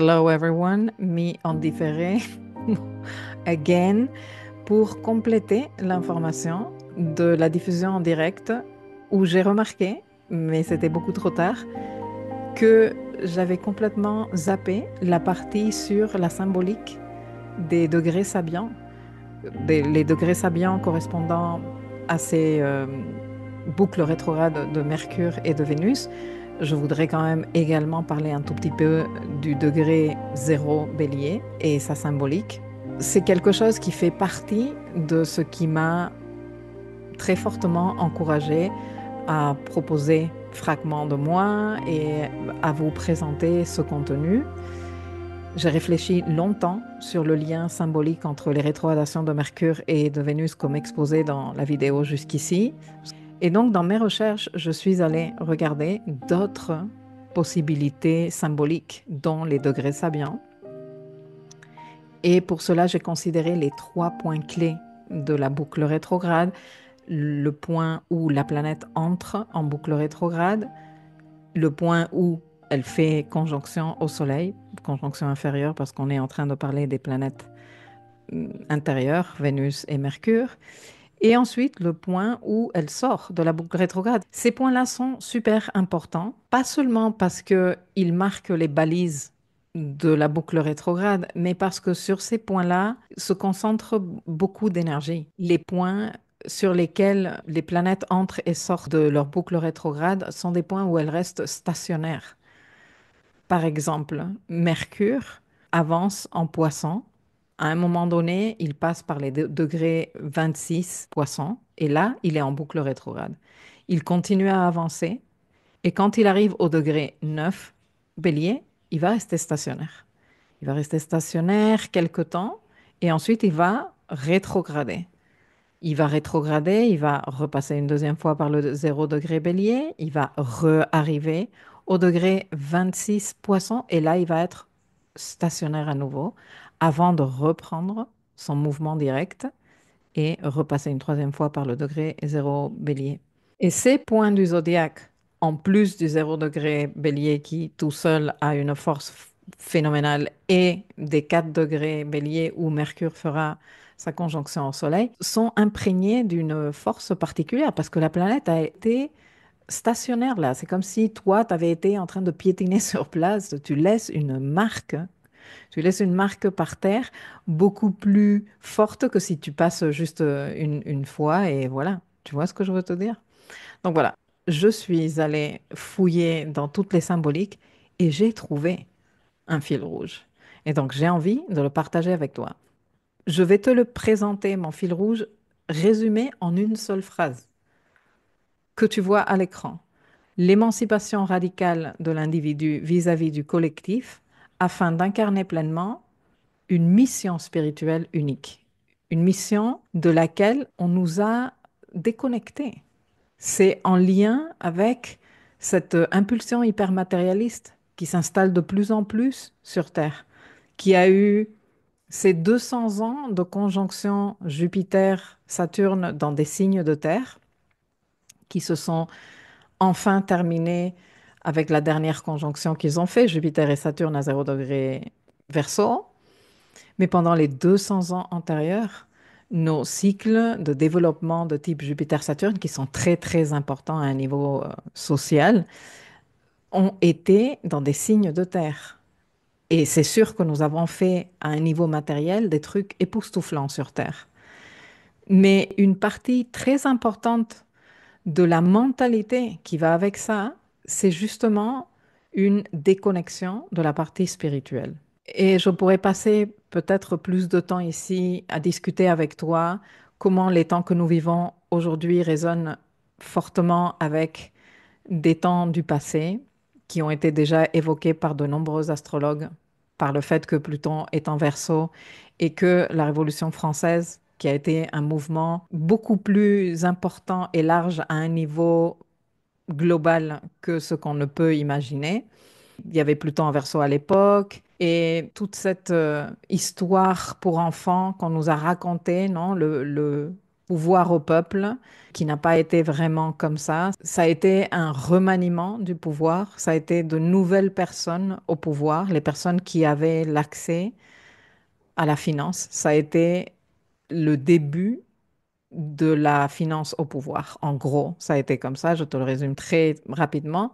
Hello everyone, me en différé again pour compléter l'information de la diffusion en direct où j'ai remarqué, mais c'était beaucoup trop tard, que j'avais complètement zappé la partie sur la symbolique des degrés sabiens, les degrés sabiens correspondant à ces boucles rétrogrades de Mercure et de Vénus. Je voudrais quand même également parler un tout petit peu du degré zéro Bélier et sa symbolique. C'est quelque chose qui fait partie de ce qui m'a très fortement encouragée à proposer fragments de moi et à vous présenter ce contenu. J'ai réfléchi longtemps sur le lien symbolique entre les rétrogradations de Mercure et de Vénus comme exposé dans la vidéo jusqu'ici. Et donc, dans mes recherches, je suis allée regarder d'autres possibilités symboliques, dont les degrés sabiens. Et pour cela, j'ai considéré les trois points clés de la boucle rétrograde, le point où la planète entre en boucle rétrograde, le point où elle fait conjonction au Soleil, conjonction inférieure parce qu'on est en train de parler des planètes intérieures, Vénus et Mercure, et ensuite le point où elle sort de la boucle rétrograde. Ces points-là sont super importants, pas seulement parce qu'ils marquent les balises de la boucle rétrograde, mais parce que sur ces points-là se concentre beaucoup d'énergie. Les points sur lesquels les planètes entrent et sortent de leur boucle rétrograde sont des points où elles restent stationnaires. Par exemple, Mercure avance en Poisson. À un moment donné, il passe par les degrés 26 Poisson et là, il est en boucle rétrograde. Il continue à avancer et quand il arrive au degré 9 Bélier, il va rester stationnaire. Il va rester stationnaire quelque temps et ensuite il va rétrograder. Il va rétrograder, il va repasser une deuxième fois par le 0 degré Bélier, il va re-arriver au degré 26 Poisson et là, il va être stationnaire à nouveau avant de reprendre son mouvement direct et repasser une troisième fois par le degré 0 Bélier. Et ces points du zodiaque, en plus du 0 degré Bélier qui tout seul a une force phénoménale et des 4 degrés Bélier où Mercure fera sa conjonction au Soleil, sont imprégnés d'une force particulière parce que la planète a été stationnaire là. C'est comme si toi, tu avais été en train de piétiner sur place. Tu laisses une marque par terre beaucoup plus forte que si tu passes juste une fois et voilà. Tu vois ce que je veux te dire? Donc voilà, je suis allée fouiller dans toutes les symboliques et j'ai trouvé un fil rouge. Et donc j'ai envie de le partager avec toi. Je vais te le présenter, mon fil rouge, résumé en une seule phrase que tu vois à l'écran. L'émancipation radicale de l'individu vis-à-vis du collectif afin d'incarner pleinement une mission spirituelle unique. Une mission de laquelle on nous a déconnectés. C'est en lien avec cette impulsion hypermatérialiste qui s'installe de plus en plus sur Terre, qui a eu ces 200 ans de conjonction Jupiter-Saturne dans des signes de Terre, qui se sont enfin terminés avec la dernière conjonction qu'ils ont fait, Jupiter et Saturne à 0 degré Verseau. Mais pendant les 200 ans antérieurs, nos cycles de développement de type Jupiter-Saturne, qui sont très très importants à un niveau social, ont été dans des signes de terre. Et c'est sûr que nous avons fait à un niveau matériel des trucs époustouflants sur Terre. Mais une partie très importante de la mentalité qui va avec ça, c'est justement une déconnexion de la partie spirituelle. Et je pourrais passer peut-être plus de temps ici à discuter avec toi comment les temps que nous vivons aujourd'hui résonnent fortement avec des temps du passé qui ont été déjà évoqués par de nombreux astrologues, par le fait que Pluton est en Verseau et que la Révolution française, qui a été un mouvement beaucoup plus important et large à un niveau global que ce qu'on ne peut imaginer. Il y avait Pluton en Verseau à l'époque et toute cette histoire pour enfants qu'on nous a racontée, non, pouvoir au peuple, qui n'a pas été vraiment comme ça. Ça a été un remaniement du pouvoir, ça a été de nouvelles personnes au pouvoir, les personnes qui avaient l'accès à la finance. Ça a été le début de la finance au pouvoir. En gros, ça a été comme ça, je te le résume très rapidement.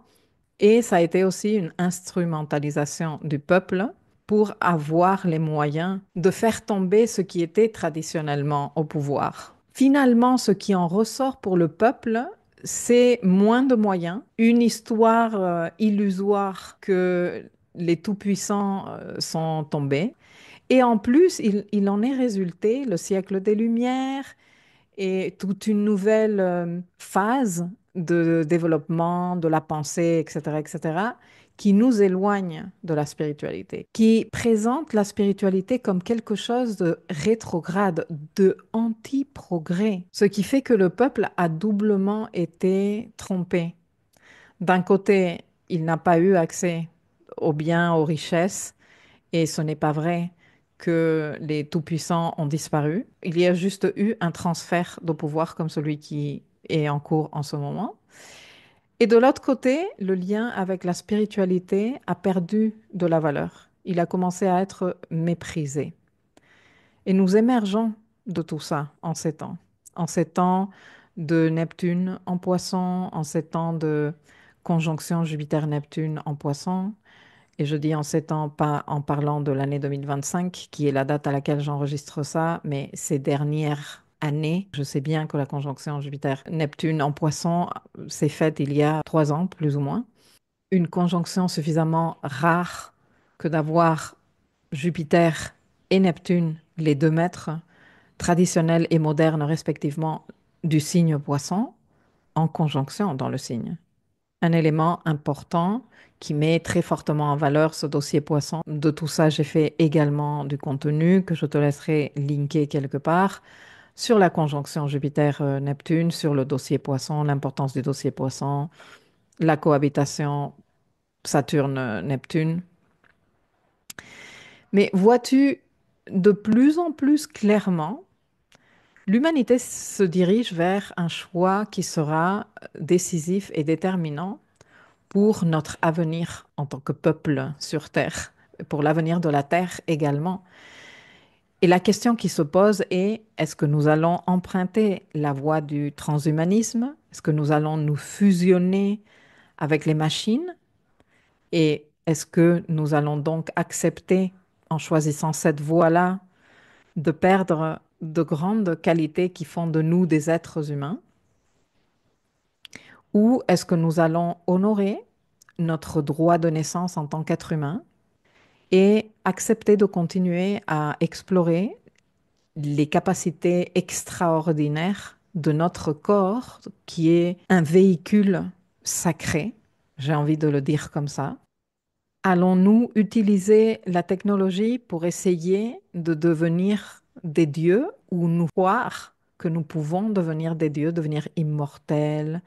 Et ça a été aussi une instrumentalisation du peuple pour avoir les moyens de faire tomber ce qui était traditionnellement au pouvoir. Finalement, ce qui en ressort pour le peuple, c'est moins de moyens, une histoire illusoire que les tout-puissants sont tombés. Et en plus, il en est résulté le siècle des Lumières, et toute une nouvelle phase de développement de la pensée, etc., etc., qui nous éloigne de la spiritualité, qui présente la spiritualité comme quelque chose de rétrograde, de anti-progrès, ce qui fait que le peuple a doublement été trompé. D'un côté, il n'a pas eu accès aux biens, aux richesses, et ce n'est pas vrai que les tout-puissants ont disparu. Il y a juste eu un transfert de pouvoir comme celui qui est en cours en ce moment. Et de l'autre côté, le lien avec la spiritualité a perdu de la valeur. Il a commencé à être méprisé. Et nous émergeons de tout ça en ces temps. En ces temps de Neptune en poisson, en ces temps de conjonction Jupiter-Neptune en poisson, et je dis en ces temps, pas en parlant de l'année 2025, qui est la date à laquelle j'enregistre ça, mais ces dernières années. Je sais bien que la conjonction Jupiter-Neptune en Poisson s'est faite il y a 3 ans, plus ou moins. Une conjonction suffisamment rare que d'avoir Jupiter et Neptune, les 2 maîtres traditionnels et modernes respectivement du signe Poisson, en conjonction dans le signe. Un élément important qui met très fortement en valeur ce dossier poisson. De tout ça, j'ai fait également du contenu que je te laisserai linker quelque part sur la conjonction Jupiter-Neptune, sur le dossier poisson, l'importance du dossier poisson, la cohabitation Saturne-Neptune. Mais vois-tu de plus en plus clairement, l'humanité se dirige vers un choix qui sera décisif et déterminant pour notre avenir en tant que peuple sur Terre, pour l'avenir de la Terre également. Et la question qui se pose est, est-ce que nous allons emprunter la voie du transhumanisme? Est-ce que nous allons nous fusionner avec les machines? Et est-ce que nous allons donc accepter, en choisissant cette voie-là, de perdre de grandes qualités qui font de nous des êtres humains? Ou est-ce que nous allons honorer notre droit de naissance en tant qu'être humain et accepter de continuer à explorer les capacités extraordinaires de notre corps, qui est un véhicule sacré, j'ai envie de le dire comme ça? Allons-nous utiliser la technologie pour essayer de devenir des dieux ou nous croire que nous pouvons devenir des dieux, devenir immortels?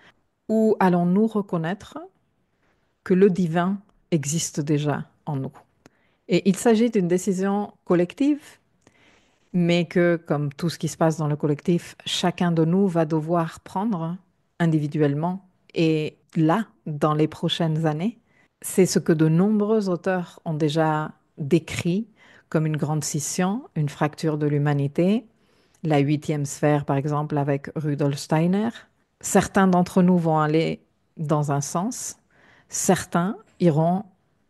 Ou allons-nous reconnaître que le divin existe déjà en nous? Et il s'agit d'une décision collective, mais que, comme tout ce qui se passe dans le collectif, chacun de nous va devoir prendre individuellement. Et là, dans les prochaines années, c'est ce que de nombreux auteurs ont déjà décrit comme une grande scission, une fracture de l'humanité. La huitième sphère, par exemple, avec Rudolf Steiner. Certains d'entre nous vont aller dans un sens, certains iront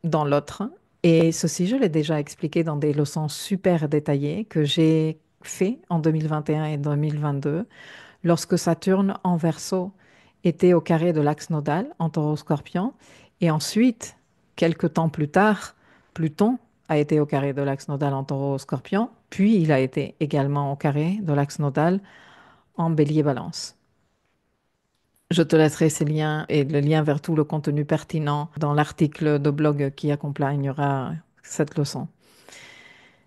dans l'autre. Et ceci, je l'ai déjà expliqué dans des leçons super détaillées que j'ai fait en 2021 et 2022, lorsque Saturne en Verseau était au carré de l'axe nodal en Taureau-Scorpion. Et ensuite, quelques temps plus tard, Pluton a été au carré de l'axe nodal en Taureau-Scorpion, puis il a été également au carré de l'axe nodal en Bélier-Balance. Je te laisserai ces liens et le lien vers tout le contenu pertinent dans l'article de blog qui accompagnera cette leçon.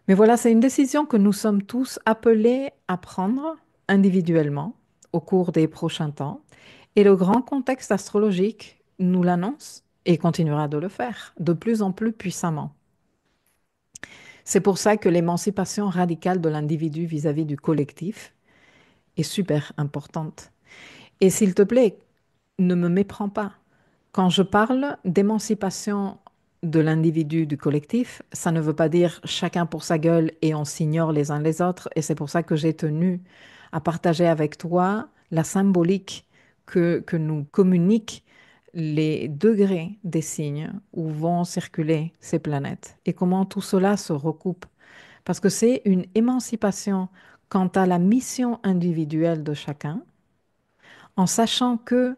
Mais voilà, c'est une décision que nous sommes tous appelés à prendre individuellement au cours des prochains temps. Et le grand contexte astrologique nous l'annonce et continuera de le faire de plus en plus puissamment. C'est pour ça que l'émancipation radicale de l'individu vis-à-vis du collectif est super importante. Et s'il te plaît, ne me méprends pas. Quand je parle d'émancipation de l'individu du collectif, ça ne veut pas dire chacun pour sa gueule et on s'ignore les uns les autres. Et c'est pour ça que j'ai tenu à partager avec toi la symbolique que nous communiquent les degrés des signes où vont circuler ces planètes et comment tout cela se recoupe. Parce que c'est une émancipation quant à la mission individuelle de chacun, en sachant que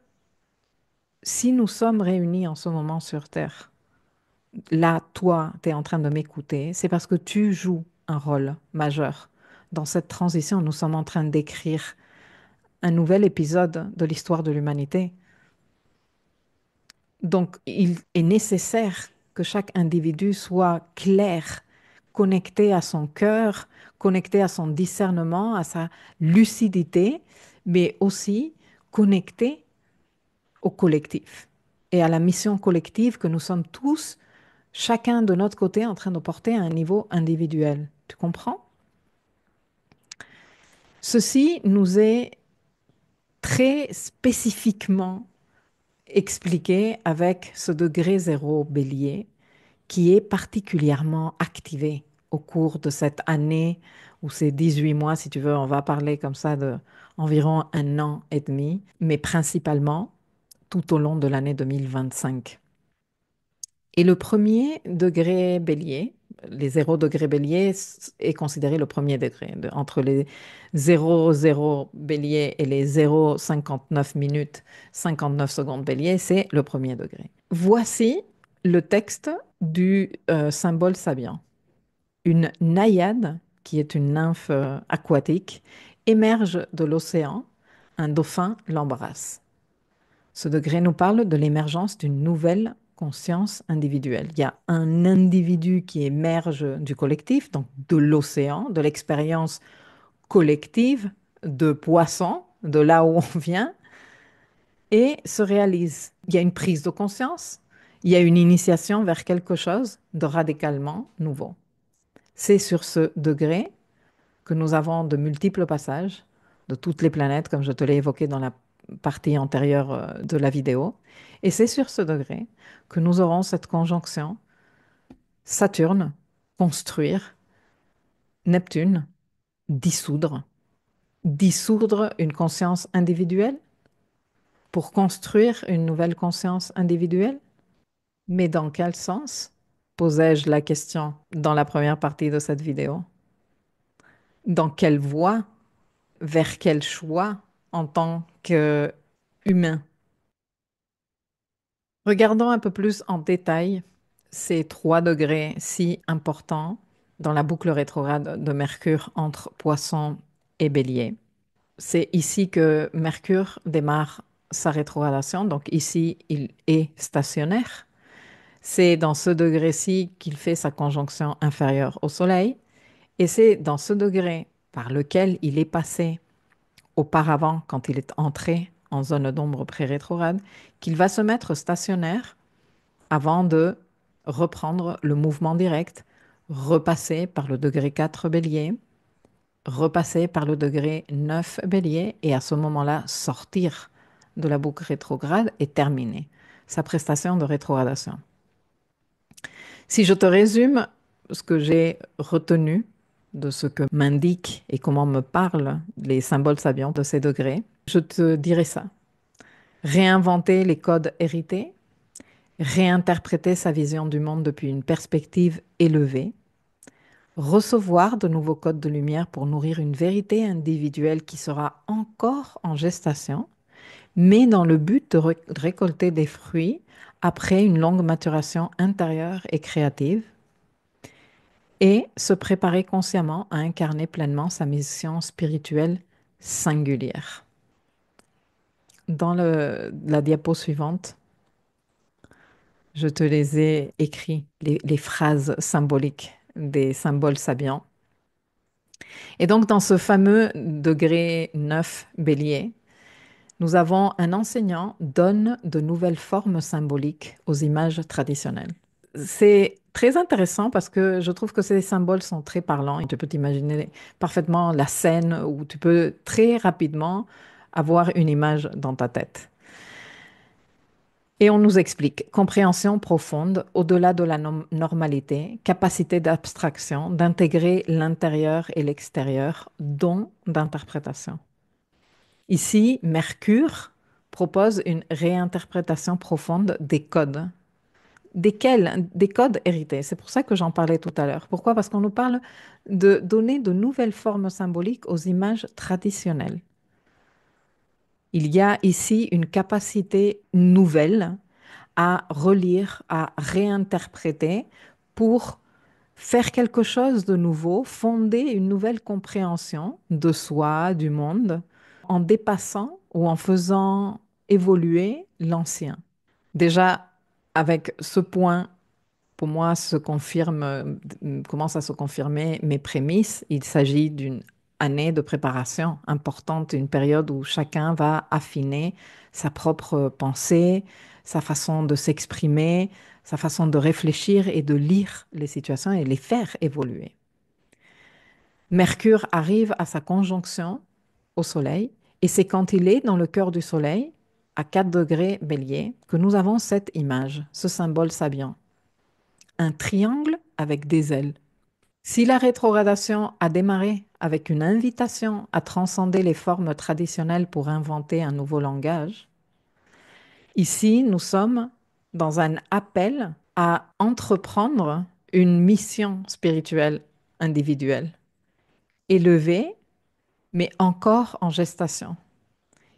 si nous sommes réunis en ce moment sur Terre, là, toi, tu es en train de m'écouter, c'est parce que tu joues un rôle majeur. Dans cette transition, nous sommes en train d'écrire un nouvel épisode de l'histoire de l'humanité. Donc, il est nécessaire que chaque individu soit clair, connecté à son cœur, connecté à son discernement, à sa lucidité, mais aussi connecté au collectif et à la mission collective que nous sommes tous, chacun de notre côté, en train de porter à un niveau individuel. Tu comprends? Ceci nous est très spécifiquement expliqué avec ce degré zéro bélier qui est particulièrement activé au cours de cette année ou ces 18 mois, si tu veux, on va parler comme ça de environ un an et demi, mais principalement tout au long de l'année 2025. Et le premier degré bélier, les 0 degrés bélier est considéré le premier degré. Entre les 0 bélier et les 0,59 minutes, 59 secondes bélier, c'est le premier degré. Voici le texte du symbole sabian. Une naïade, qui est une nymphe aquatique, émerge de l'océan. Un dauphin l'embrasse. Ce degré nous parle de l'émergence d'une nouvelle conscience individuelle. Il y a un individu qui émerge du collectif, donc de l'océan, de l'expérience collective de poisson, de là où on vient, et se réalise. Il y a une prise de conscience, il y a une initiation vers quelque chose de radicalement nouveau. C'est sur ce degré que nous avons de multiples passages de toutes les planètes, comme je te l'ai évoqué dans la partie antérieure de la vidéo. Et c'est sur ce degré que nous aurons cette conjonction Saturne, construire, Neptune, dissoudre. Dissoudre une conscience individuelle pour construire une nouvelle conscience individuelle. Mais dans quel sens? Posais-je la question dans la première partie de cette vidéo. Dans quelle voie? Vers quel choix en tant qu'humain? Regardons un peu plus en détail ces 3 degrés si importants dans la boucle rétrograde de Mercure entre Poisson et Bélier. C'est ici que Mercure démarre sa rétrogradation, donc ici il est stationnaire. C'est dans ce degré-ci qu'il fait sa conjonction inférieure au Soleil, et c'est dans ce degré par lequel il est passé auparavant, quand il est entré en zone d'ombre pré-rétrograde, qu'il va se mettre stationnaire avant de reprendre le mouvement direct, repasser par le degré 4 bélier, repasser par le degré 9 bélier et à ce moment-là sortir de la boucle rétrograde et terminer sa prestation de rétrogradation. Si je te résume ce que j'ai retenu de ce que m'indiquent et comment me parlent les symboles sabiens de ces degrés, je te dirais ça. Réinventer les codes hérités, réinterpréter sa vision du monde depuis une perspective élevée, recevoir de nouveaux codes de lumière pour nourrir une vérité individuelle qui sera encore en gestation, mais dans le but de récolter des fruits après une longue maturation intérieure et créative, et se préparer consciemment à incarner pleinement sa mission spirituelle singulière. Dans la diapo suivante, je te les ai écrits, les phrases symboliques des symboles sabiens. Et donc, dans ce fameux degré 9 bélier, nous avons un enseignant donne de nouvelles formes symboliques aux images traditionnelles. C'est très intéressant parce que je trouve que ces symboles sont très parlants et tu peux t'imaginer parfaitement la scène où tu peux très rapidement avoir une image dans ta tête. Et on nous explique compréhension profonde au-delà de la normalité, capacité d'abstraction, d'intégrer l'intérieur et l'extérieur, don d'interprétation. Ici, Mercure propose une réinterprétation profonde des codes. Desquels? Des codes hérités. C'est pour ça que j'en parlais tout à l'heure. Pourquoi? Parce qu'on nous parle de donner de nouvelles formes symboliques aux images traditionnelles. Il y a ici une capacité nouvelle à relire, à réinterpréter pour faire quelque chose de nouveau, fonder une nouvelle compréhension de soi, du monde, en dépassant ou en faisant évoluer l'ancien. Déjà, avec ce point, pour moi, commence à se confirmer mes prémices. Il s'agit d'une année de préparation importante, une période où chacun va affiner sa propre pensée, sa façon de s'exprimer, sa façon de réfléchir et de lire les situations et les faire évoluer. Mercure arrive à sa conjonction au Soleil et c'est quand il est dans le cœur du Soleil, à 4 degrés Bélier, que nous avons cette image, ce symbole sabian. Un triangle avec des ailes. Si la rétrogradation a démarré avec une invitation à transcender les formes traditionnelles pour inventer un nouveau langage, ici nous sommes dans un appel à entreprendre une mission spirituelle individuelle, élevée, mais encore en gestation.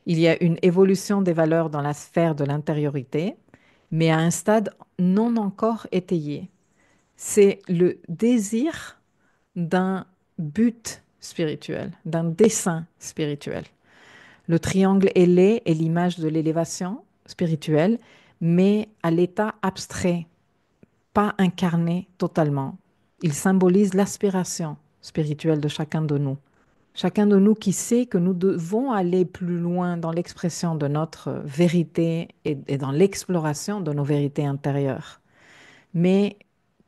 Il y a une évolution des valeurs dans la sphère de l'intériorité, mais à un stade non encore étayé. C'est le désir d'un but spirituel, d'un dessein spirituel. Le triangle ailé est l'image de l'élévation spirituelle, mais à l'état abstrait, pas incarné totalement. Il symbolise l'aspiration spirituelle de chacun de nous. Chacun de nous qui sait que nous devons aller plus loin dans l'expression de notre vérité et dans l'exploration de nos vérités intérieures. Mais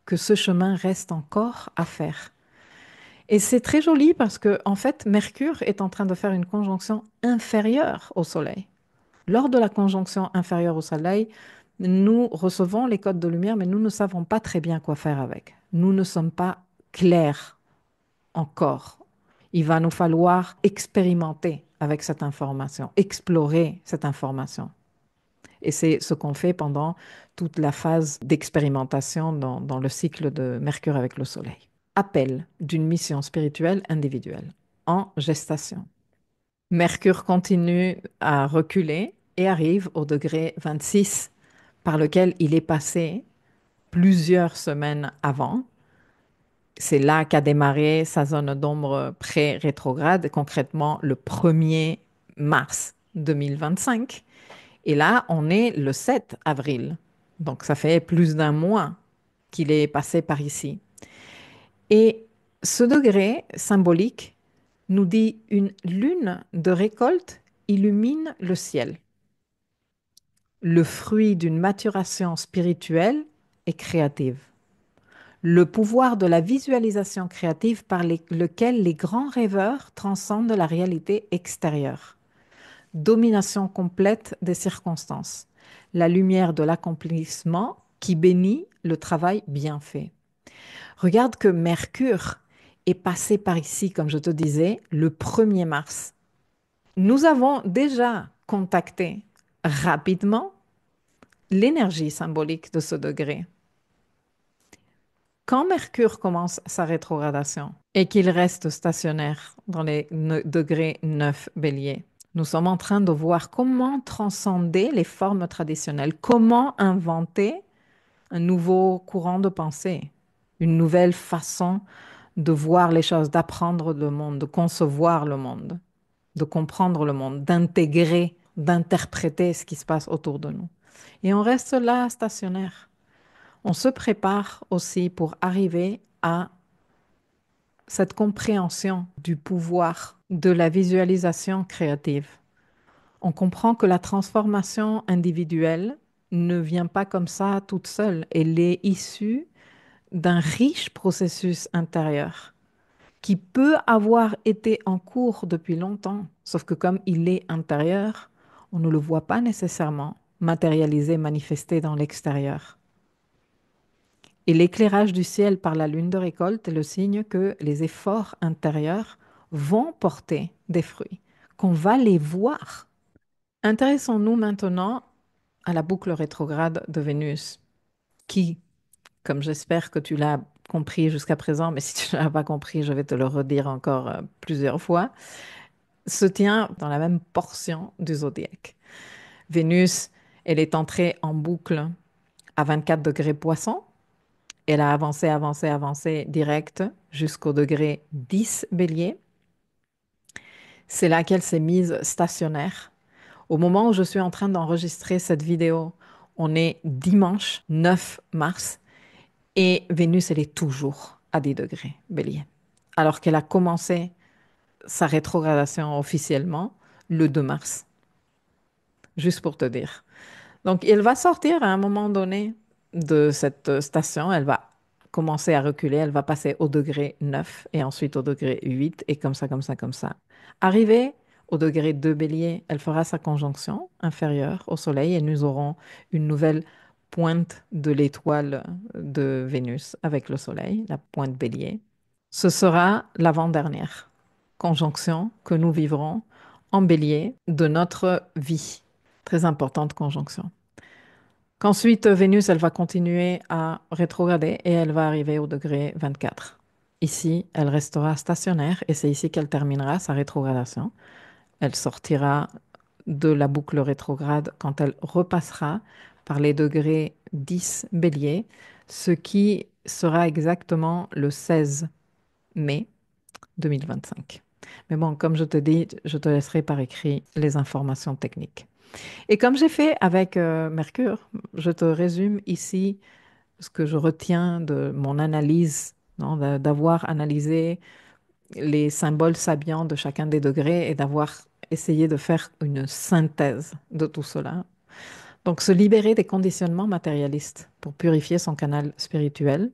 que ce chemin reste encore à faire. Et c'est très joli parce que, en fait, Mercure est en train de faire une conjonction inférieure au Soleil. Lors de la conjonction inférieure au Soleil, nous recevons les codes de lumière, mais nous ne savons pas très bien quoi faire avec. Nous ne sommes pas clairs encore. Il va nous falloir expérimenter avec cette information, explorer cette information. Et c'est ce qu'on fait pendant toute la phase d'expérimentation dans le cycle de Mercure avec le Soleil. Appel d'une mission spirituelle individuelle en gestation. Mercure continue à reculer et arrive au degré 26 par lequel il est passé plusieurs semaines avant. C'est là qu'a démarré sa zone d'ombre pré-rétrograde, concrètement le 1er mars 2025. Et là, on est le 7 avril. Donc, ça fait plus d'un mois qu'il est passé par ici. Et ce degré symbolique nous dit une lune de récolte illumine le ciel, le fruit d'une maturation spirituelle et créative, le pouvoir de la visualisation créative par lequel les grands rêveurs transcendent la réalité extérieure, domination complète des circonstances, la lumière de l'accomplissement qui bénit le travail bien fait. Regarde que Mercure est passé par ici, comme je te disais, le 1er mars. Nous avons déjà contacté rapidement l'énergie symbolique de ce degré. Quand Mercure commence sa rétrogradation et qu'il reste stationnaire dans les degrés 9 bélier, nous sommes en train de voir comment transcender les formes traditionnelles, comment inventer un nouveau courant de pensée, une nouvelle façon de voir les choses, d'apprendre le monde, de concevoir le monde, de comprendre le monde, d'intégrer, d'interpréter ce qui se passe autour de nous. Et on reste là stationnaire. On se prépare aussi pour arriver à cette compréhension du pouvoir de la visualisation créative. On comprend que la transformation individuelle ne vient pas comme ça toute seule. Elle est issue d'un riche processus intérieur qui peut avoir été en cours depuis longtemps, sauf que comme il est intérieur, on ne le voit pas nécessairement matérialisé, manifesté dans l'extérieur. Et l'éclairage du ciel par la lune de récolte est le signe que les efforts intérieurs vont porter des fruits, qu'on va les voir. Intéressons-nous maintenant à la boucle rétrograde de Vénus, qui, comme j'espère que tu l'as compris jusqu'à présent, mais si tu ne l'as pas compris, je vais te le redire encore plusieurs fois, se tient dans la même portion du zodiaque. Vénus, elle est entrée en boucle à 24 degrés Poisson. Elle a avancé, avancé, avancé direct jusqu'au degré 10 Bélier. C'est là qu'elle s'est mise stationnaire. Au moment où je suis en train d'enregistrer cette vidéo, on est dimanche 9 mars et Vénus, elle est toujours à 10 degrés Bélier. Alors qu'elle a commencé sa rétrogradation officiellement le 2 mars, juste pour te dire. Donc, elle va sortir à un moment donné de cette station, elle va commencer à reculer, elle va passer au degré 9 et ensuite au degré 8 et comme ça, comme ça, comme ça. Arrivée au degré 2 Bélier, elle fera sa conjonction inférieure au Soleil et nous aurons une nouvelle pointe de l'étoile de Vénus avec le Soleil, la pointe Bélier. Ce sera l'avant-dernière conjonction que nous vivrons en Bélier de notre vie. Très importante conjonction. Qu'ensuite, Vénus, elle va continuer à rétrograder et elle va arriver au degré 24. Ici, elle restera stationnaire et c'est ici qu'elle terminera sa rétrogradation. Elle sortira de la boucle rétrograde quand elle repassera par les degrés 10 Bélier, ce qui sera exactement le 16 mai 2025. Mais bon, comme je te dis, je te laisserai par écrit les informations techniques. Et comme j'ai fait avec Mercure, je te résume ici ce que je retiens de mon analyse, non, d'avoir analysé les symboles sabiens de chacun des degrés et d'avoir essayé de faire une synthèse de tout cela. Donc, se libérer des conditionnements matérialistes pour purifier son canal spirituel,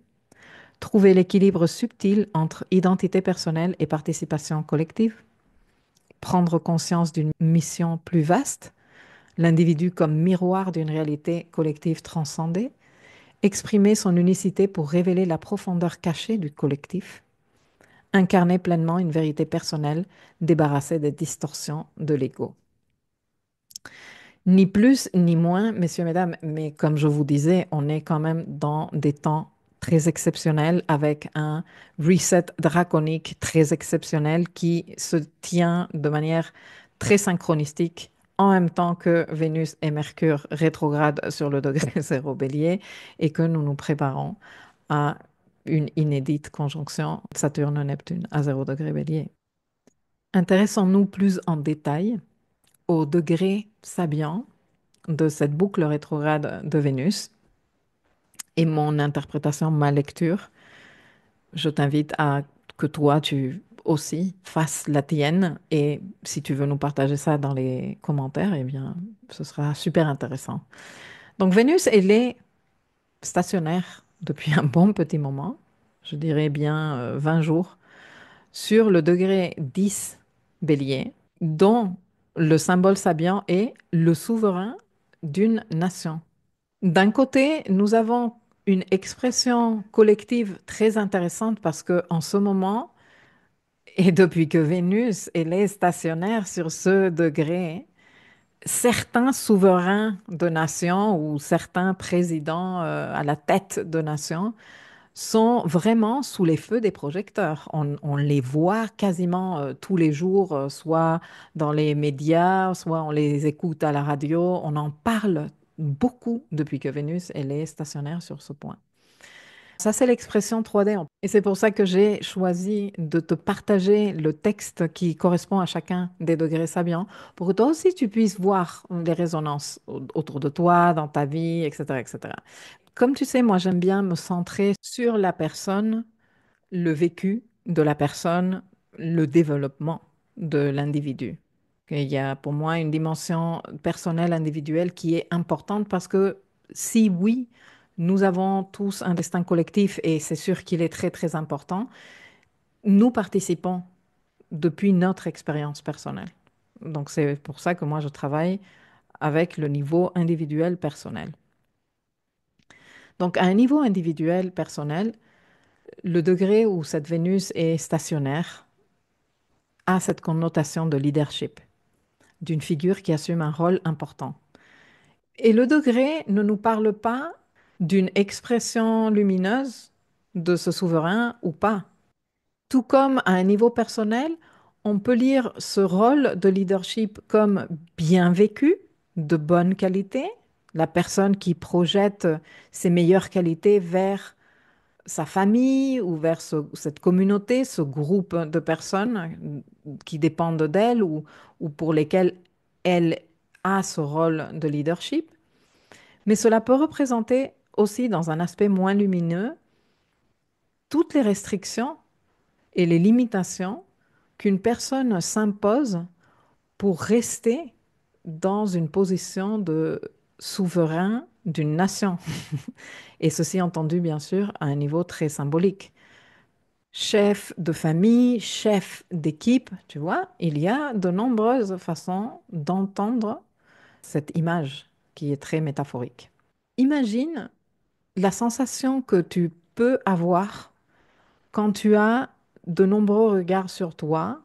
trouver l'équilibre subtil entre identité personnelle et participation collective, prendre conscience d'une mission plus vaste, l'individu comme miroir d'une réalité collective transcendée, exprimer son unicité pour révéler la profondeur cachée du collectif, incarner pleinement une vérité personnelle débarrassée des distorsions de l'ego. Ni plus ni moins, messieurs, mesdames, mais comme je vous disais, on est quand même dans des temps très exceptionnels avec un reset draconique très exceptionnel qui se tient de manière très synchronistique en même temps que Vénus et Mercure rétrogradent sur le degré zéro Bélier et que nous nous préparons à une inédite conjonction Saturne-Neptune à 0 degré Bélier. Intéressons-nous plus en détail au degré Sabian de cette boucle rétrograde de Vénus et mon interprétation, ma lecture. Je t'invite à que toi, tu aussi fasses la tienne et si tu veux nous partager ça dans les commentaires, eh bien, ce sera super intéressant. Donc Vénus, elle est stationnaire depuis un bon petit moment, je dirais bien 20 jours, sur le degré 10 Bélier, dont le symbole sabian est le souverain d'une nation. D'un côté, nous avons une expression collective très intéressante parce que en ce moment, et depuis que Vénus elle est stationnaire sur ce degré, certains souverains de nations ou certains présidents à la tête de nations sont vraiment sous les feux des projecteurs. On les voit quasiment tous les jours, soit dans les médias, soit on les écoute à la radio. On en parle beaucoup depuis que Vénus elle est stationnaire sur ce point. Ça, c'est l'expression 3D. Et c'est pour ça que j'ai choisi de te partager le texte qui correspond à chacun des degrés sabiens, pour que toi aussi tu puisses voir les résonances autour de toi, dans ta vie, etc., etc. Comme tu sais, moi, j'aime bien me centrer sur la personne, le vécu de la personne, le développement de l'individu. Il y a pour moi une dimension personnelle, individuelle qui est importante parce que si oui, nous avons tous un destin collectif et c'est sûr qu'il est très très important, nous participons depuis notre expérience personnelle. Donc c'est pour ça que moi je travaille avec le niveau individuel personnel. Donc à un niveau individuel personnel, le degré où cette Vénus est stationnaire a cette connotation de leadership, d'une figure qui assume un rôle important. Et le degré ne nous parle pas d'une expression lumineuse de ce souverain ou pas. Tout comme à un niveau personnel, on peut lire ce rôle de leadership comme bien vécu, de bonne qualité, la personne qui projette ses meilleures qualités vers sa famille ou vers cette communauté, ce groupe de personnes qui dépendent d'elle ou pour lesquelles elle a ce rôle de leadership. Mais cela peut représenter aussi, dans un aspect moins lumineux, toutes les restrictions et les limitations qu'une personne s'impose pour rester dans une position de souverain d'une nation. Et ceci entendu, bien sûr, à un niveau très symbolique. Chef de famille, chef d'équipe, tu vois, il y a de nombreuses façons d'entendre cette image qui est très métaphorique. Imagine la sensation que tu peux avoir quand tu as de nombreux regards sur toi,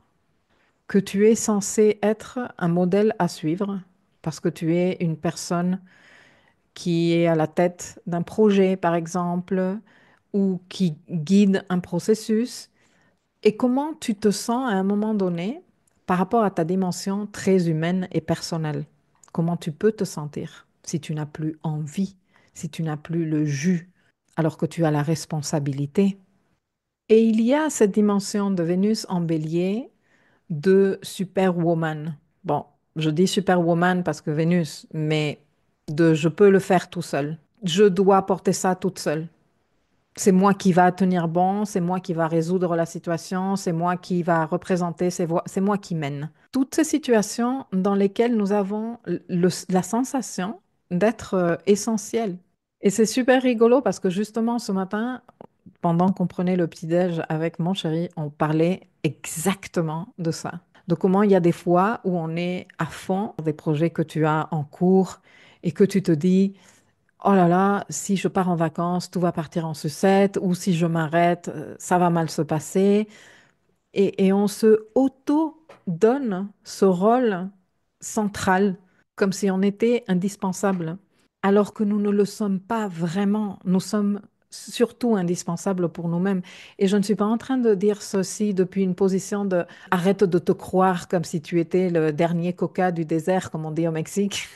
que tu es censé être un modèle à suivre, parce que tu es une personne qui est à la tête d'un projet, par exemple, ou qui guide un processus, et comment tu te sens à un moment donné par rapport à ta dimension très humaine et personnelle. Comment tu peux te sentir si tu n'as plus envie, si tu n'as plus le jus, alors que tu as la responsabilité. Et il y a cette dimension de Vénus en bélier de superwoman. Bon, je dis superwoman parce que Vénus, mais de je peux le faire tout seul. Je dois porter ça toute seule. C'est moi qui va tenir bon, c'est moi qui va résoudre la situation, c'est moi qui va représenter, c'est moi qui mène. Toutes ces situations dans lesquelles nous avons la sensation d'être essentiels. Et c'est super rigolo parce que justement ce matin, pendant qu'on prenait le petit-déj avec mon chéri, on parlait exactement de ça. De comment il y a des fois où on est à fond des projets que tu as en cours et que tu te dis, oh là là, si je pars en vacances, tout va partir en sucette, ou si je m'arrête, ça va mal se passer. Et on se auto-donne ce rôle central, comme si on était indispensable, alors que nous ne le sommes pas vraiment. Nous sommes surtout indispensables pour nous-mêmes. Et je ne suis pas en train de dire ceci depuis une position de arrête de te croire comme si tu étais le dernier coca du désert, comme on dit au Mexique.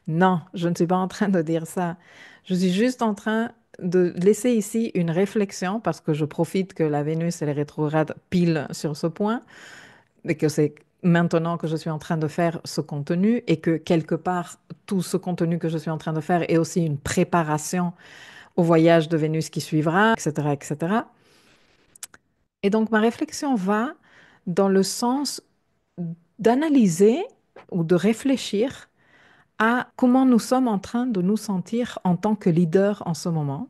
Non, je ne suis pas en train de dire ça. Je suis juste en train de laisser ici une réflexion parce que je profite que la Vénus elle est rétrograde pile sur ce point et que c'est maintenant que je suis en train de faire ce contenu et que quelque part tout ce contenu que je suis en train de faire est aussi une préparation au voyage de Vénus qui suivra, etc., etc. Et cetera. Et donc ma réflexion va dans le sens d'analyser ou de réfléchir à comment nous sommes en train de nous sentir en tant que leader en ce moment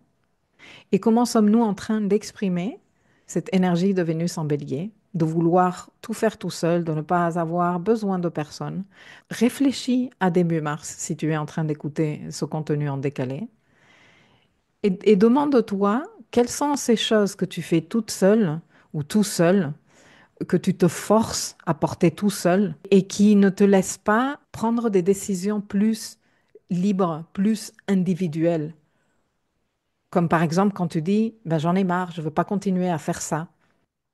et comment sommes-nous en train d'exprimer cette énergie de Vénus en bélier, de vouloir tout faire tout seul, de ne pas avoir besoin de personne. Réfléchis à début mars si tu es en train d'écouter ce contenu en décalé et demande-toi quelles sont ces choses que tu fais toute seule ou tout seul, que tu te forces à porter tout seul et qui ne te laissent pas prendre des décisions plus libres, plus individuelles. Comme par exemple quand tu dis, ben, j'en ai marre, je ne veux pas continuer à faire ça.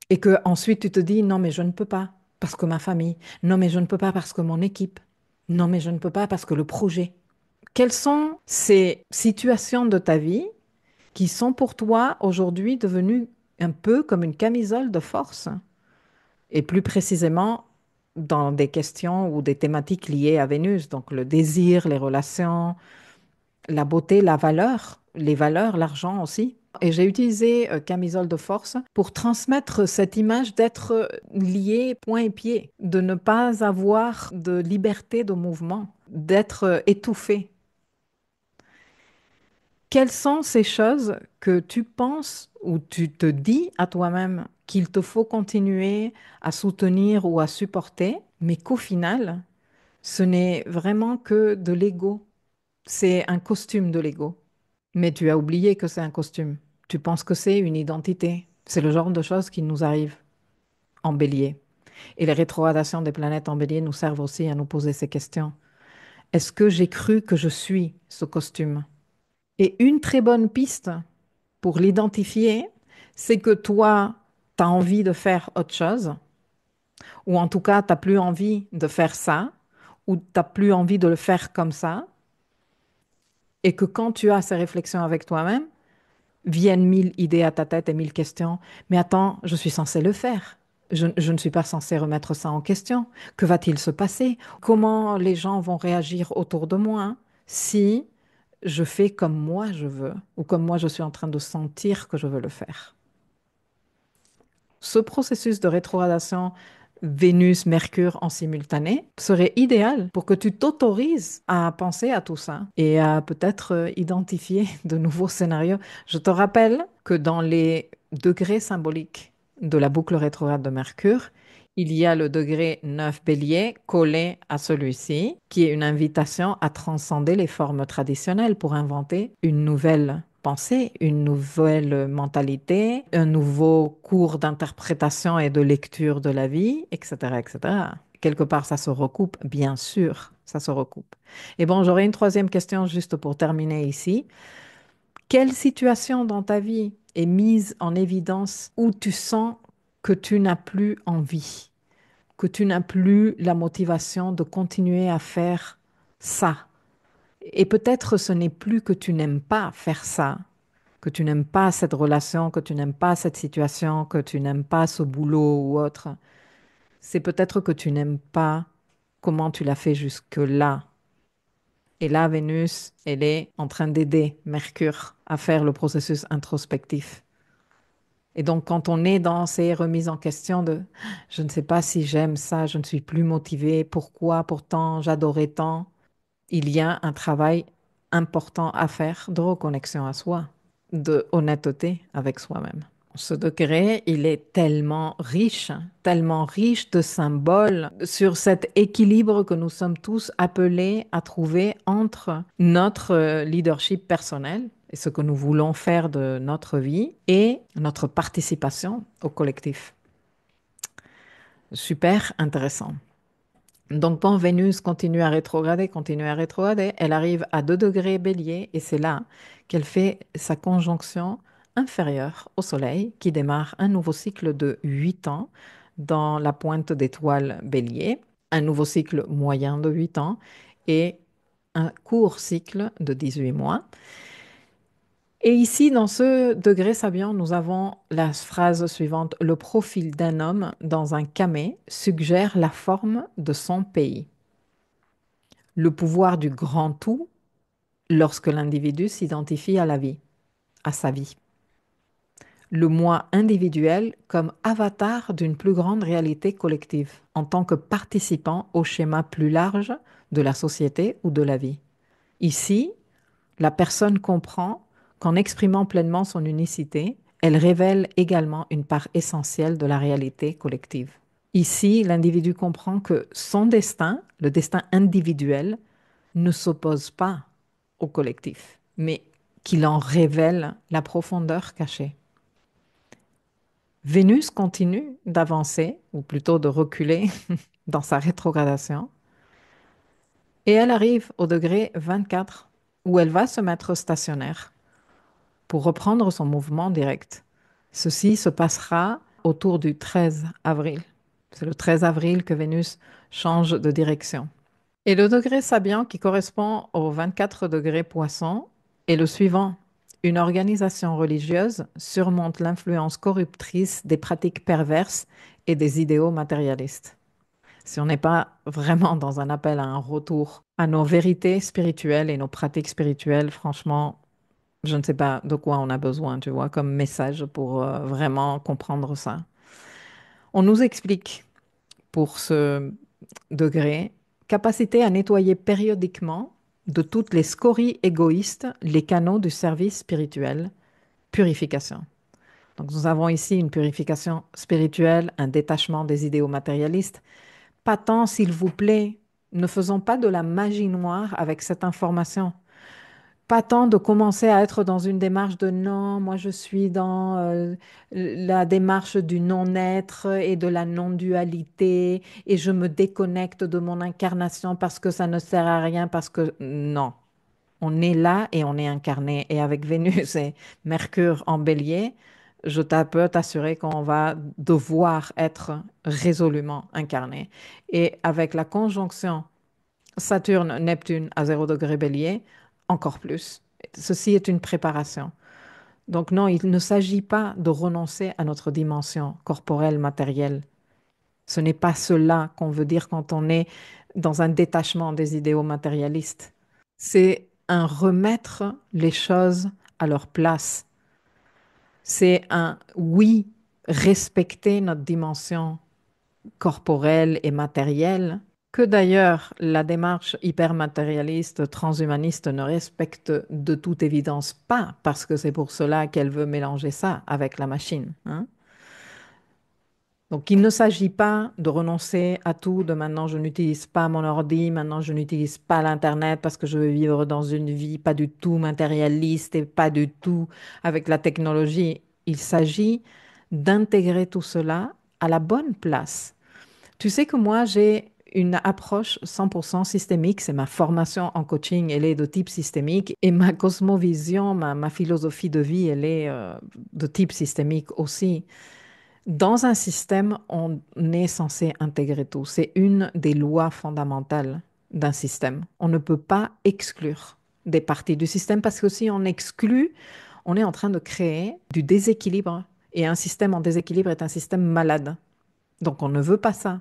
Et que ensuite tu te dis, non mais je ne peux pas parce que ma famille, non mais je ne peux pas parce que mon équipe, non mais je ne peux pas parce que le projet. Quelles sont ces situations de ta vie qui sont pour toi aujourd'hui devenues un peu comme une camisole de force? Et plus précisément dans des questions ou des thématiques liées à Vénus, donc le désir, les relations, la beauté, la valeur, les valeurs, l'argent aussi. Et j'ai utilisé camisole de force pour transmettre cette image d'être lié point et pied, de ne pas avoir de liberté de mouvement, d'être étouffé. Quelles sont ces choses que tu penses ou tu te dis à toi-même qu'il te faut continuer à soutenir ou à supporter, mais qu'au final, ce n'est vraiment que de l'ego. C'est un costume de l'ego. Mais tu as oublié que c'est un costume. Tu penses que c'est une identité. C'est le genre de choses qui nous arrivent en bélier. Et les rétrogradations des planètes en bélier nous servent aussi à nous poser ces questions. Est-ce que j'ai cru que je suis ce costume? Et une très bonne piste pour l'identifier, c'est que toi, tu as envie de faire autre chose, ou en tout cas, tu n'as plus envie de faire ça, ou tu n'as plus envie de le faire comme ça, et que quand tu as ces réflexions avec toi-même, viennent mille idées à ta tête et mille questions. Mais attends, je suis censé le faire. Je ne suis pas censé remettre ça en question. Que va-t-il se passer? Comment les gens vont réagir autour de moi si je fais comme moi je veux ou comme moi je suis en train de sentir que je veux le faire? Ce processus de rétrogradation Vénus-Mercure en simultané serait idéal pour que tu t'autorises à penser à tout ça et à peut-être identifier de nouveaux scénarios. Je te rappelle que dans les degrés symboliques de la boucle rétrograde de Mercure, il y a le degré 9 Bélier collé à celui-ci, qui est une invitation à transcender les formes traditionnelles pour inventer une nouvelle pensée, une nouvelle mentalité, un nouveau cours d'interprétation et de lecture de la vie, etc., etc. Quelque part, ça se recoupe, bien sûr, ça se recoupe. Et bon, j'aurais une troisième question juste pour terminer ici. Quelle situation dans ta vie est mise en évidence où tu sens que tu n'as plus envie, que tu n'as plus la motivation de continuer à faire ça? Et peut-être ce n'est plus que tu n'aimes pas faire ça, que tu n'aimes pas cette relation, que tu n'aimes pas cette situation, que tu n'aimes pas ce boulot ou autre. C'est peut-être que tu n'aimes pas comment tu l'as fait jusque-là. Et là, Vénus, elle est en train d'aider Mercure à faire le processus introspectif. Et donc, quand on est dans ces remises en question de je ne sais pas si j'aime ça, je ne suis plus motivée, pourquoi pourtant j'adorais tant, il y a un travail important à faire de reconnexion à soi, de honnêteté avec soi-même. Ce degré, il est tellement riche de symboles sur cet équilibre que nous sommes tous appelés à trouver entre notre leadership personnel et ce que nous voulons faire de notre vie et notre participation au collectif. Super intéressant. Donc, quand Vénus continue à rétrograder, elle arrive à 2 degrés Bélier et c'est là qu'elle fait sa conjonction inférieure au Soleil qui démarre un nouveau cycle de 8 ans dans la pointe d'étoile Bélier, un nouveau cycle moyen de 8 ans et un court cycle de 18 mois. Et ici, dans ce degré Sabian, nous avons la phrase suivante: le profil d'un homme dans un camé suggère la forme de son pays. Le pouvoir du grand tout lorsque l'individu s'identifie à la vie, à sa vie. Le moi individuel comme avatar d'une plus grande réalité collective, en tant que participant au schéma plus large de la société ou de la vie. Ici, la personne comprend qu'en exprimant pleinement son unicité, elle révèle également une part essentielle de la réalité collective. Ici, l'individu comprend que son destin, le destin individuel, ne s'oppose pas au collectif, mais qu'il en révèle la profondeur cachée. Vénus continue d'avancer, ou plutôt de reculer dans sa rétrogradation, et elle arrive au degré 24, où elle va se mettre stationnaire pour reprendre son mouvement direct. Ceci se passera autour du 13 avril. C'est le 13 avril que Vénus change de direction. Et le degré Sabian qui correspond au 24 degrés Poisson est le suivant. Une organisation religieuse surmonte l'influence corruptrice des pratiques perverses et des idéaux matérialistes. Si on n'est pas vraiment dans un appel à un retour à nos vérités spirituelles et nos pratiques spirituelles, franchement, Je ne sais pas de quoi on a besoin, tu vois, comme message pour vraiment comprendre ça. On nous explique pour ce degré, capacité à nettoyer périodiquement de toutes les scories égoïstes les canaux du service spirituel, purification. Donc nous avons ici une purification spirituelle, un détachement des idéaux matérialistes. Pas tant, s'il vous plaît, ne faisons pas de la magie noire avec cette information. Pas tant de commencer à être dans une démarche de non, moi je suis dans la démarche du non-être et de la non-dualité et je me déconnecte de mon incarnation parce que ça ne sert à rien, parce que non, on est là et on est incarné. Et avec Vénus et Mercure en bélier, peux t'assurer qu'on va devoir être résolument incarné. Et avec la conjonction Saturne-Neptune à 0 degré bélier, encore plus. Ceci est une préparation. Donc non, il ne s'agit pas de renoncer à notre dimension corporelle, matérielle. Ce n'est pas cela qu'on veut dire quand on est dans un détachement des idéaux matérialistes. C'est un remettre les choses à leur place. C'est un oui, respecter notre dimension corporelle et matérielle, que d'ailleurs la démarche hypermatérialiste, transhumaniste ne respecte de toute évidence pas, parce que c'est pour cela qu'elle veut mélanger ça avec la machine, hein. Donc il ne s'agit pas de renoncer à tout, de maintenant je n'utilise pas mon ordi, maintenant je n'utilise pas l'Internet parce que je veux vivre dans une vie pas du tout matérialiste et pas du tout avec la technologie. Il s'agit d'intégrer tout cela à la bonne place. Tu sais que moi, j'ai une approche 100% systémique. C'est ma formation en coaching, elle est de type systémique. Et ma cosmovision, ma philosophie de vie, elle est de type systémique aussi. Dans un système, on est censé intégrer tout. C'est une des lois fondamentales d'un système. On ne peut pas exclure des parties du système parce que si on exclut, on est en train de créer du déséquilibre. Et un système en déséquilibre est un système malade. Donc on ne veut pas ça.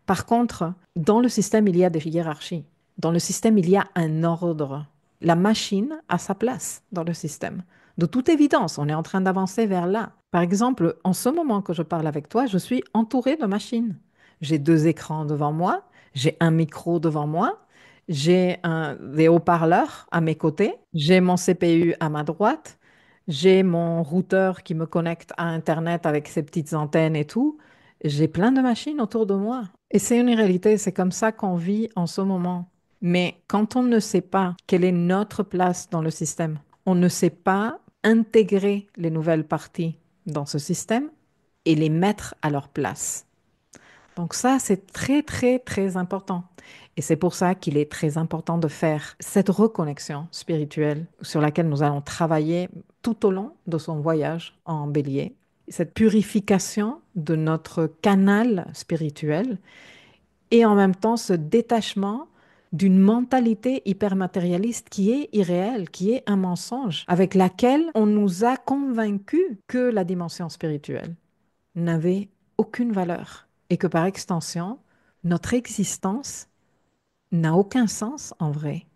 Par contre, dans le système, il y a des hiérarchies. Dans le système, il y a un ordre. La machine a sa place dans le système. De toute évidence, on est en train d'avancer vers là. Par exemple, en ce moment que je parle avec toi, je suis entourée de machines. J'ai deux écrans devant moi, j'ai un micro devant moi, des haut-parleurs à mes côtés, j'ai mon CPU à ma droite, j'ai mon routeur qui me connecte à Internet avec ses petites antennes et tout. J'ai plein de machines autour de moi. Et c'est une réalité, c'est comme ça qu'on vit en ce moment. Mais quand on ne sait pas quelle est notre place dans le système, on ne sait pas intégrer les nouvelles parties dans ce système et les mettre à leur place. Donc ça, c'est très, très, très important. Et c'est pour ça qu'il est très important de faire cette reconnexion spirituelle sur laquelle nous allons travailler tout au long de son voyage en bélier. Cette purification de notre canal spirituel et en même temps ce détachement d'une mentalité hypermatérialiste qui est irréelle, qui est un mensonge, avec laquelle on nous a convaincus que la dimension spirituelle n'avait aucune valeur et que par extension, notre existence n'a aucun sens en vrai.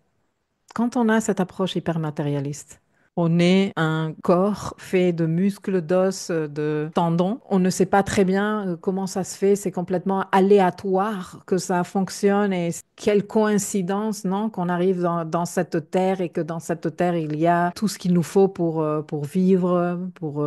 Quand on a cette approche hypermatérialiste, on est un corps fait de muscles, d'os, de tendons. On ne sait pas très bien comment ça se fait. C'est complètement aléatoire que ça fonctionne. Et quelle coïncidence, non, qu'on arrive dans cette terre et que dans cette terre, il y a tout ce qu'il nous faut pour vivre, pour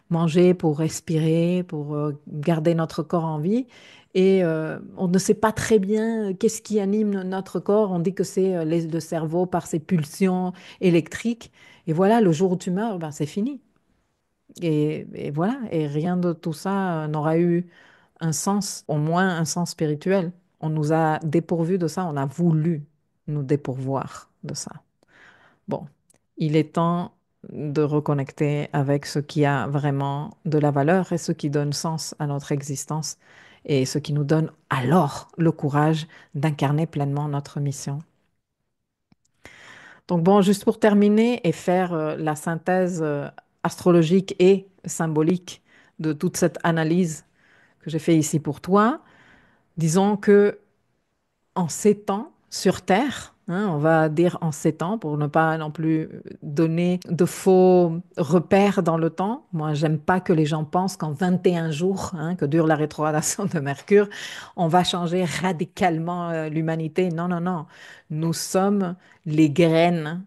manger, pour respirer, pour garder notre corps en vie. Et on ne sait pas très bien qu'est-ce qui anime notre corps. On dit que c'est le cerveau par ses pulsions électriques. Et voilà, le jour où tu meurs, ben, c'est fini. Et voilà, et rien de tout ça n'aura eu un sens, au moins un sens spirituel. On nous a dépourvus de ça, on a voulu nous dépourvoir de ça. Bon, il est temps de reconnecter avec ce qui a vraiment de la valeur et ce qui donne sens à notre existence et ce qui nous donne alors le courage d'incarner pleinement notre mission. Donc bon, juste pour terminer et faire la synthèse astrologique et symbolique de toute cette analyse que j'ai fait ici pour toi, disons que en ces temps sur Terre, Hein, on va dire en 7 ans pour ne pas non plus donner de faux repères dans le temps. Moi, j'aime pas que les gens pensent qu'en 21 jours, hein, que dure la rétrogradation de Mercure, on va changer radicalement l'humanité. Non, non, non. Nous sommes les graines.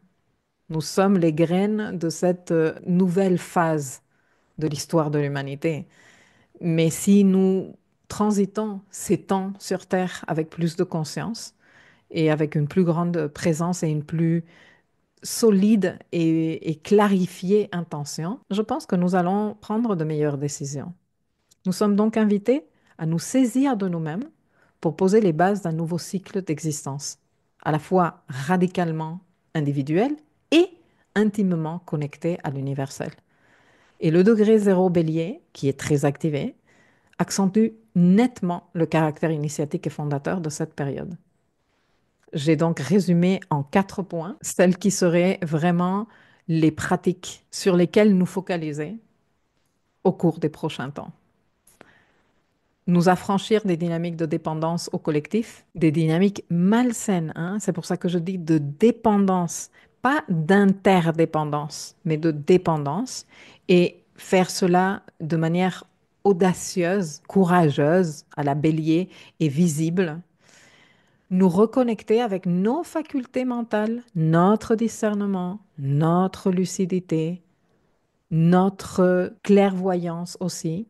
Nous sommes les graines de cette nouvelle phase de l'histoire de l'humanité. Mais si nous transitons ces temps sur Terre avec plus de conscience, et avec une plus grande présence et une plus solide et clarifiée intention, je pense que nous allons prendre de meilleures décisions. Nous sommes donc invités à nous saisir de nous-mêmes pour poser les bases d'un nouveau cycle d'existence, à la fois radicalement individuel et intimement connecté à l'universel. Et le degré zéro bélier, qui est très activé, accentue nettement le caractère initiatique et fondateur de cette période. J'ai donc résumé en 4 points celles qui seraient vraiment les pratiques sur lesquelles nous focaliser au cours des prochains temps. Nous affranchir des dynamiques de dépendance au collectif, des dynamiques malsaines, hein. C'est pour ça que je dis de dépendance, pas d'interdépendance, mais de dépendance, et faire cela de manière audacieuse, courageuse, à la bélier et visible, nous reconnecter avec nos facultés mentales, notre discernement, notre lucidité, notre clairvoyance aussi,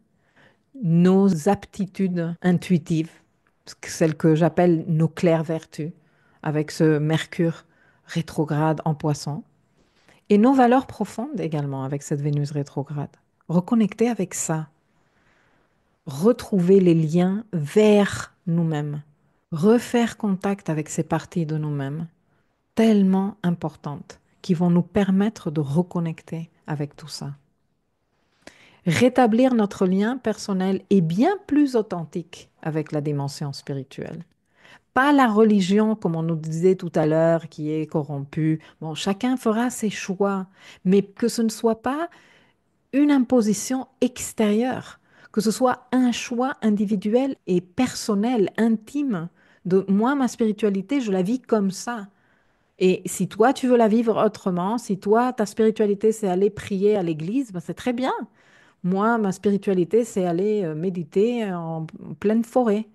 nos aptitudes intuitives, celles que j'appelle nos claires-vertus, avec ce Mercure rétrograde en Poisson, et nos valeurs profondes également avec cette Vénus rétrograde. Reconnecter avec ça, retrouver les liens vers nous-mêmes, refaire contact avec ces parties de nous-mêmes tellement importantes qui vont nous permettre de reconnecter avec tout ça. Rétablir notre lien personnel est bien plus authentique avec la dimension spirituelle. Pas la religion, comme on nous disait tout à l'heure, qui est corrompue. Bon, chacun fera ses choix, mais que ce ne soit pas une imposition extérieure, que ce soit un choix individuel et personnel, intime, de moi, ma spiritualité, je la vis comme ça. Et si toi, tu veux la vivre autrement, si toi, ta spiritualité, c'est aller prier à l'église, ben c'est très bien. Moi, ma spiritualité, c'est aller méditer en pleine forêt.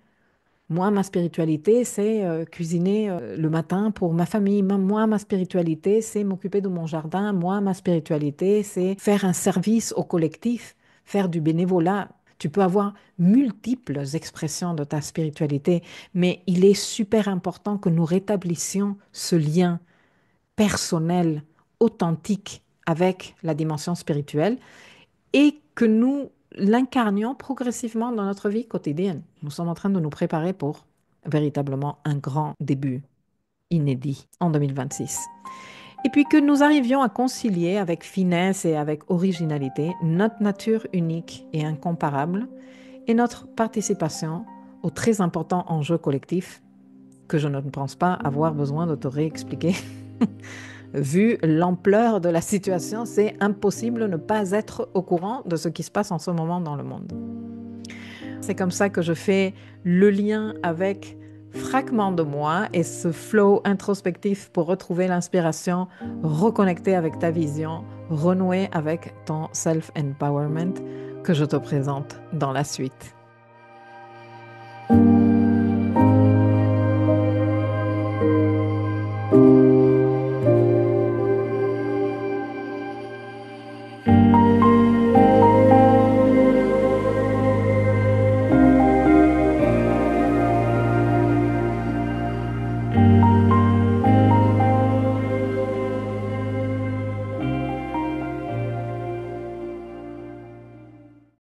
Moi, ma spiritualité, c'est cuisiner le matin pour ma famille. Moi, ma spiritualité, c'est m'occuper de mon jardin. Moi, ma spiritualité, c'est faire un service au collectif, faire du bénévolat. Tu peux avoir multiples expressions de ta spiritualité, mais il est super important que nous rétablissions ce lien personnel, authentique avec la dimension spirituelle et que nous l'incarnions progressivement dans notre vie quotidienne. Nous sommes en train de nous préparer pour véritablement un grand début inédit en 2026. Et puis que nous arrivions à concilier avec finesse et avec originalité notre nature unique et incomparable et notre participation au très important enjeu collectif que je ne pense pas avoir besoin de te réexpliquer. Vu l'ampleur de la situation, c'est impossible de ne pas être au courant de ce qui se passe en ce moment dans le monde. C'est comme ça que je fais le lien avec fragments de moi et ce flow introspectif pour retrouver l'inspiration, reconnecter avec ta vision, renouer avec ton self-empowerment que je te présente dans la suite.